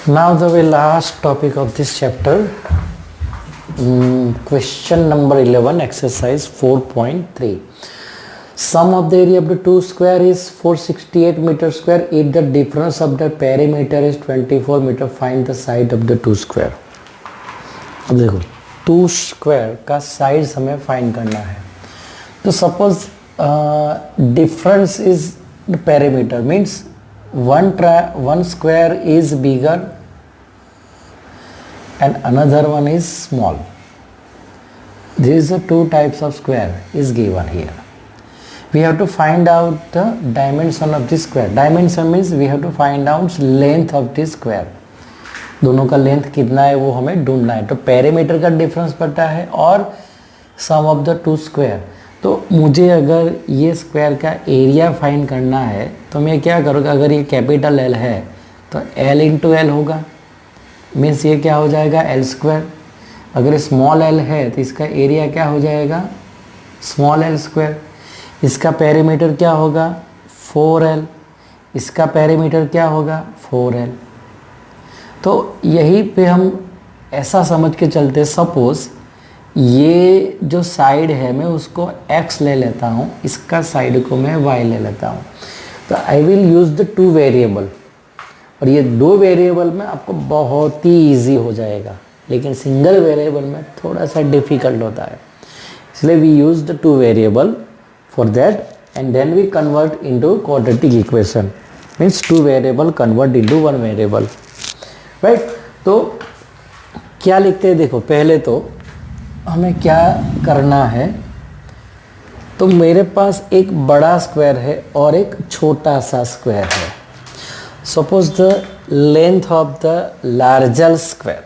Now the very last topic of this chapter, question number 11, exercise 4.3. Sum of the area of the two square is 468 meter square. If the difference of the perimeter is 24 meter, find the side of the two square. अब देखो to square का side हमें find करना है. तो suppose difference is the perimeter means one square is bigger and another one is small. These are two types of square is given here. We have to find out the dimension of this square. Dimension means we have to find out length of this square. दोनों का length कितना है वो हमें ढूंढना है. तो perimeter का डिफरेंस पता है और सम ऑफ द टू स्क्वायर. तो मुझे अगर ये स्क्वायर का एरिया फाइंड करना है तो मैं क्या करूँगा, अगर ये कैपिटल एल है तो एल इंटू एल होगा, मीन्स ये क्या हो जाएगा एल स्क्वायर. अगर स्मॉल एल है तो इसका एरिया क्या हो जाएगा स्मॉल एल स्क्वायर. इसका पेरीमीटर क्या होगा 4L, इसका पेरीमीटर क्या होगा 4L. तो यहीं पे हम ऐसा समझ के चलते, सपोज ये जो साइड है मैं उसको x ले लेता हूँ, इसका साइड को मैं y ले लेता हूँ. तो I will use the two variable, और ये दो वेरिएबल में आपको बहुत ही इजी हो जाएगा, लेकिन सिंगल वेरिएबल में थोड़ा सा डिफ़िकल्ट होता है. इसलिए we use the two variable for that and then we convert into quadratic equation. Means two variable convert into one variable, right. तो क्या लिखते हैं, देखो पहले तो हमें क्या करना है. तो मेरे पास एक बड़ा स्क्वायर है और एक छोटा सा स्क्वायर है. Suppose the length of the larger square,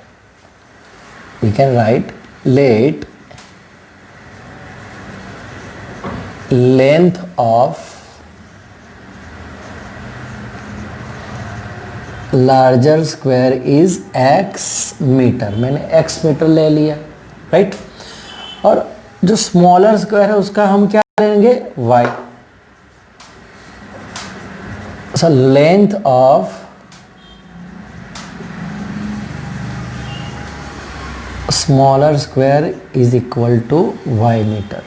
we can write let length of larger square is x meter. मैंने x मीटर ले लिया, राइट. और जो स्मॉलर स्क्वायर है उसका हम क्या लेंगे y. So length of smaller square is equal to y meter.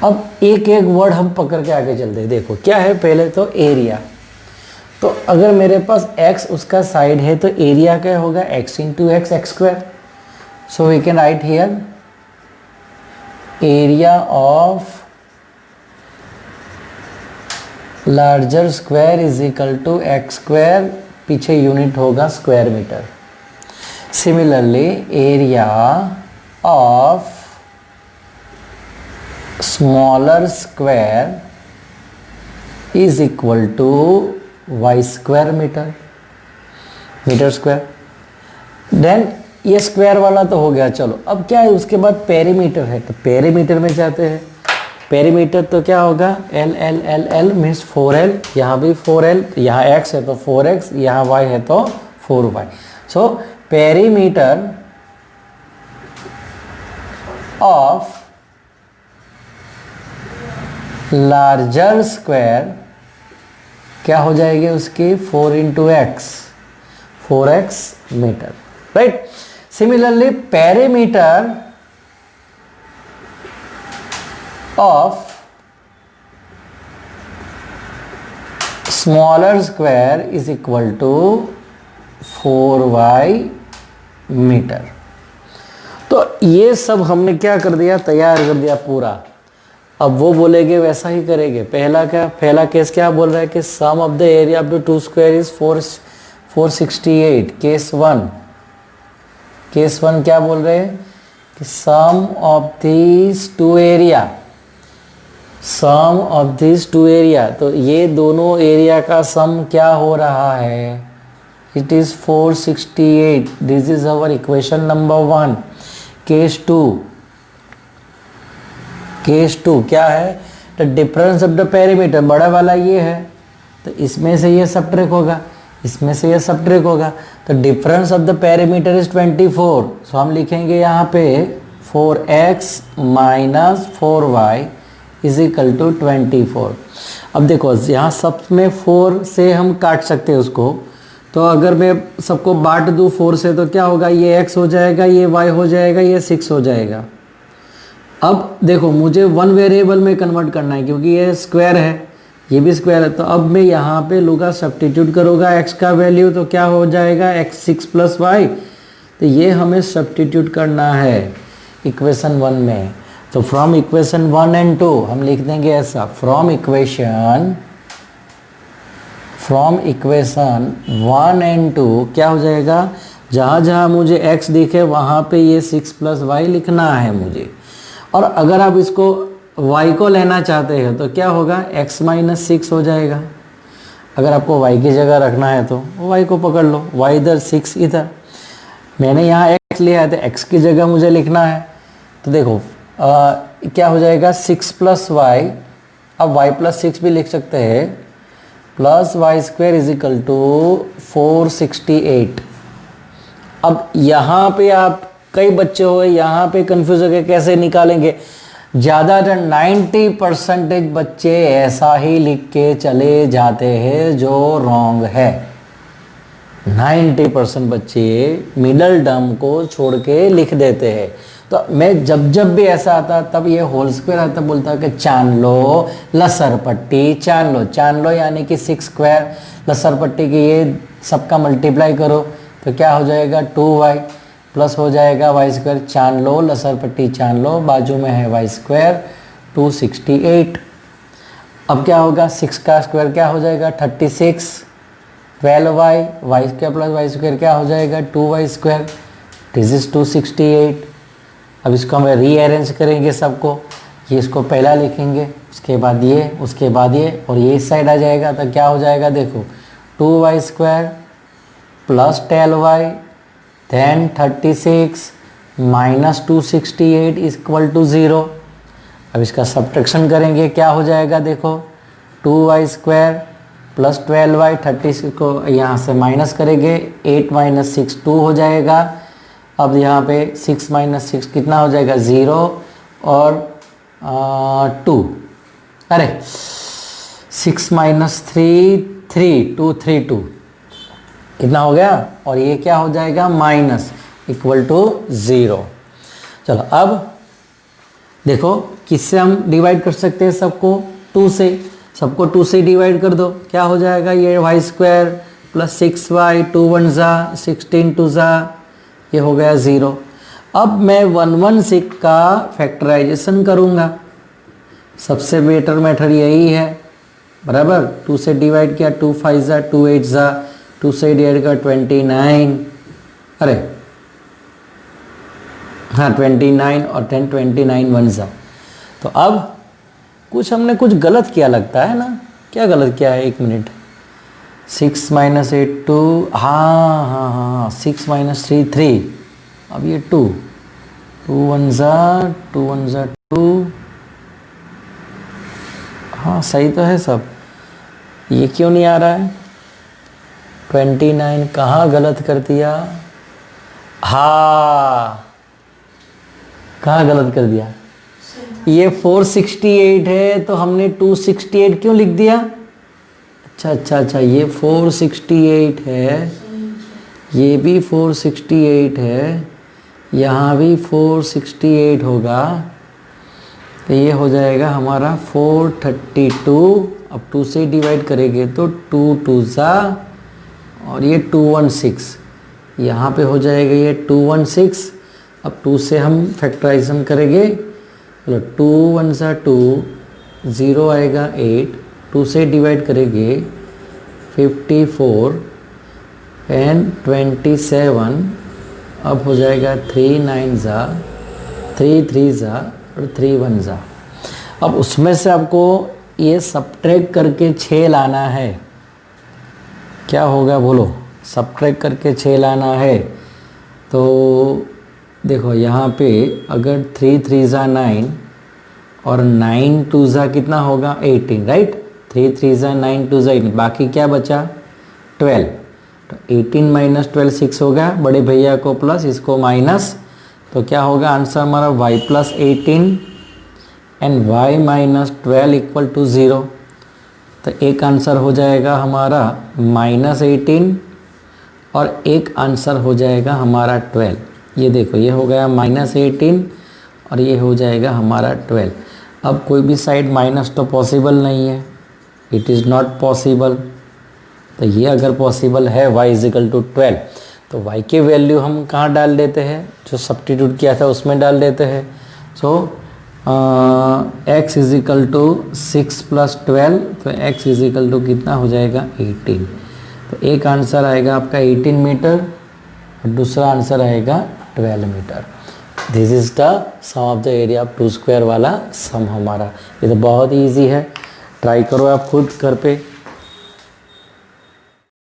अब एक एक वर्ड हम पकड़ के आगे चलते हैं. देखो क्या है, पहले तो एरिया. तो अगर मेरे पास x उसका साइड है तो एरिया क्या होगा x into x x square. So we can write here area of larger square is equal to x square, पीछे यूनिट होगा square meter. Similarly area of smaller square is equal to y square meter, meter square. देन ये square वाला तो हो गया. चलो अब क्या है, उसके बाद पेरीमीटर है. तो पेरीमीटर में जाते हैं. पेरीमीटर तो क्या होगा L L L L means 4L. यहाँ भी 4L, यहाँ x है तो 4x, यहाँ y है तो 4y. So perimeter of larger square क्या हो जाएगी उसकी 4 into x, 4x meter, right. Similarly perimeter of smaller square is equal to 4y meter. तो ये सब हमने क्या कर दिया, तैयार कर दिया पूरा. अब वो बोलेंगे वैसा ही करेंगे. पहला क्या, पहला केस क्या बोल रहा है कि sum of the area of the two square is 468. Case one क्या बोल रहे हैं कि sum of this two area, sum of this two area. तो ये दोनों एरिया का सम क्या हो रहा है, it is 468. This is our equation number 1. Case two क्या है, the difference of the perimeter, बड़ा वाला ये है तो इसमें से ये सब्ट्रैक्ट होगा, इसमें से ये सब्ट्रैक्ट होगा. तो difference of the perimeter is 24. सो हम लिखेंगे यहाँ पे 4x minus 4y is equal to 24. अब देखो यहाँ सब में 4 से हम काट सकते हैं उसको, तो अगर मैं सबको बांट दूँ 4 से तो क्या होगा, ये x हो जाएगा, ये y हो जाएगा, ये 6 हो जाएगा। अब देखो मुझे वन वेरिएबल में कन्वर्ट करना है क्योंकि ये स्क्वायर है, ये भी स्क्वायर है। तो अब मैं यहाँ पे लूँगा, सब्स्टिट्यूट करूँगा x का वैल्यू, तो क्या हो जाएगा x 6 + y। तो ये हमें सब्स्टिट्यूट करना है इक्वेशन 1 में। तो फ्रॉम इक्वेशन 1 एंड 2 हम लिख देंगे ऐसा, फ्रॉम इक्वेशन 1 एंड 2 क्या हो जाएगा, जहाँ जहाँ मुझे x दिखे वहाँ पे ये 6 + y लिखना है मुझे। और अगर आप इसको y को लेना चाहते हैं तो क्या होगा, x - 6 हो जाएगा। अगर आपको y की जगह रखना है तो y को पकड़ लो, y इधर 6 इधर। मैंने यहाँ x लिया है तो x की जगह मुझे लिखना है। तो देखो क्या हो जाएगा, 6 + y, अब y + 6 भी लिख सकते हैं, +y² = 468। अब यहाँ पे आप कई बच्चे हो यहाँ पे कंफ्यूज हो गए कैसे निकालेंगे। ज़्यादातर 90% बच्चे ऐसा ही लिख के चले जाते हैं जो रॉन्ग है। 90% बच्चे मिडल टर्म को छोड़ के लिख देते हैं। तो मैं जब भी ऐसा आता तब ये होल स्क्वायर आता, बोलता कि चान लो लसर पट्टी, चान लो यानी कि 6² लसर पट्टी की ये सबका मल्टीप्लाई करो तो क्या हो जाएगा, 2y प्लस हो जाएगा y², चान लो लसर पट्टी चान लो, बाजू में है y², 268। अब क्या होगा, 6 का स्क्वायर क्या हो जाएगा 36, 12y, y² + y² क्या हो जाएगा 2y², दिस इज 268। अब इसको हम रीअरेंज करेंगे सबको, ये इसको पहला लिखेंगे, उसके बाद ये, उसके बाद ये, और ये इस साइड आ जाएगा। तो क्या हो जाएगा देखो, 2y² + 12y then 36 - 268 = 0। अब इसका सब्ट्रैक्शन करेंगे, क्या हो जाएगा देखो, 2y² + 12y, 36 को यहाँ से माइनस करेंगे, 8 - 6 2 हो जाएगा। अब यहाँ पे 6 - 6 कितना हो जाएगा 0 और 2, अरे 6 - 3 3 2 3 2 कितना हो गया, और ये क्या हो जाएगा माइनस = 0। चलो अब देखो किससे हम डिवाइड कर सकते हैं सबको, 2 से, सबको 2 से डिवाइड कर दो, क्या हो जाएगा ये y² + 6y, 2 1 ज़ा 16 2 ज़ा, ये हो गया 0। अब मैं 116 का फैक्टराइजेशन करूँगा, सबसे बेटर मेथड यही है, बराबर। 2 से डिवाइड किया, 2 5 ज़ा 2 8 ज़ा, 2 से डिवाइड का 29, अरे हाँ 29 और 10 29 1 ज़ा। तो अब हमने कुछ गलत किया लगता है ना, क्या गलत किया है, 1 मिनट, 6 - 8 2, हाँ 6 - 3 3, अब ये 2 1 ज़ा 2 1 ज़ा 2, हाँ सही तो है सब, ये क्यों नहीं आ रहा है, 29 कहाँ गलत कर दिया, हाँ कहाँ गलत कर दिया, ये 468 है तो हमने 268 क्यों लिख दिया, अच्छा ये 468 है, ये भी 468 है, यहाँ भी 468 होगा, तो ये हो जाएगा हमारा 432। अब 2 से डिवाइड करेंगे तो 2 2 ज़ा, और ये 216, यहाँ पे हो जाएगा ये 216। अब 2 से हम फैक्टराइजेशन करेंगे, चलो 2 1 ज़ा 2, 0 आएगा 8, 2 से डिवाइड करेंगे 54 एंड 27, अब हो जाएगा 3 9 ज़ा 3 3 ज़ा और 3 1 ज़ा। अब उसमें से आपको ये सब्ट्रैक्ट करके 6 लाना है, क्या होगा बोलो, सब्ट्रैक्ट करके 6 लाना है। तो देखो यहाँ पे अगर 3 3 ज़ा 9 और 9 2 ज़ा कितना होगा 18, राइट, 3 3 ज़ा 9 2 ज़ा 18, बाकी क्या बचा 12, तो 18 - 12 6 होगा, बड़े भैया को प्लस इसको माइनस, तो क्या होगा आंसर हमारा y + 18 एंड y - 12 = 0। तो एक आंसर हो जाएगा हमारा -18 और एक आंसर हो जाएगा हमारा 12। ये देखो ये हो गया -18 और ये हो जाएगा हमारा 12। अब कोई भी साइड माइनस तो पॉसिबल नहीं है, इट इज़ नॉट पॉसिबल। तो ये अगर पॉसिबल है y इजिकल टू 12, तो y की वैल्यू हम कहाँ डाल देते हैं, जो सब्स्टिट्यूट किया था उसमें डाल देते हैं। सो x इजिकल टू 6 + 12, तो x इजिकल टू कितना हो जाएगा 18। तो एक आंसर आएगा आपका 18 मीटर और दूसरा आंसर आएगा 12 meter. This is the sum of the area of 2 square वाला सम हमारा। ये तो बहुत ही ईजी है, ट्राई करो आप खुद घर पे।